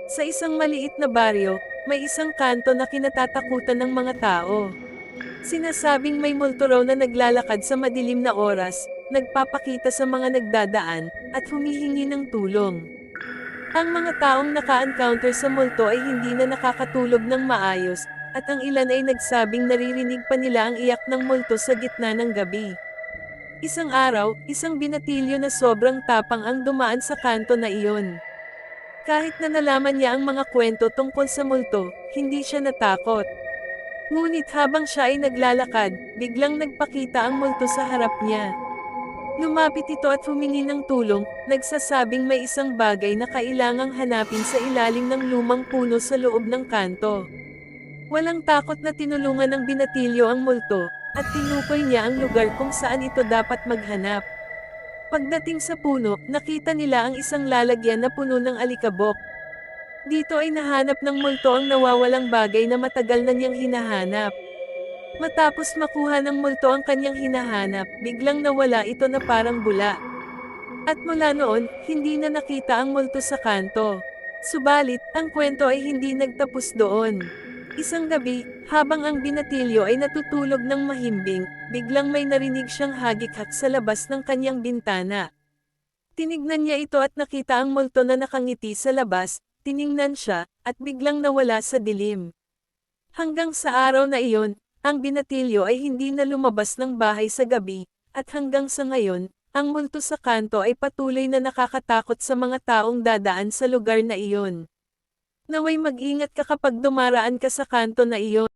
Sa isang maliit na baryo, may isang kanto na kinatatakutan ng mga tao. Sinasabing may multo raw na naglalakad sa madilim na oras, nagpapakita sa mga nagdadaan, at humihingi ng tulong. Ang mga taong naka-encounter sa multo ay hindi na nakakatulog ng maayos, at ang ilan ay nagsabing naririnig pa nila ang iyak ng multo sa gitna ng gabi. Isang araw, isang binatilyo na sobrang tapang ang dumaan sa kanto na iyon. Kahit na nalaman niya ang mga kwento tungkol sa multo, hindi siya natakot. Ngunit habang siya ay naglalakad, biglang nagpakita ang multo sa harap niya. Lumapit ito at humingi ng tulong, nagsasabing may isang bagay na kailangang hanapin sa ilalim ng lumang puno sa loob ng kanto. Walang takot na tinulungan ng binatilyo ang multo, at tinukoy niya ang lugar kung saan ito dapat maghanap. Pagdating sa puno, nakita nila ang isang lalagyan na puno ng alikabok. Dito ay nahanap ng multo ang nawawalang bagay na matagal na niyang hinahanap. Matapos makuha ng multo ang kanyang hinahanap, biglang nawala ito na parang bula. At mula noon, hindi na nakita ang multo sa kanto. Subalit, ang kwento ay hindi nagtapos doon. Isang gabi, habang ang binatilyo ay natutulog ng mahimbing, biglang may narinig siyang hagik-hak sa labas ng kanyang bintana. Tinignan niya ito at nakita ang multo na nakangiti sa labas, tiningnan siya, at biglang nawala sa dilim. Hanggang sa araw na iyon, ang binatilyo ay hindi na lumabas ng bahay sa gabi, at hanggang sa ngayon, ang multo sa kanto ay patuloy na nakakatakot sa mga taong dadaan sa lugar na iyon. Naway mag-ingat ka kapag dumaraan ka sa kanto na iyon.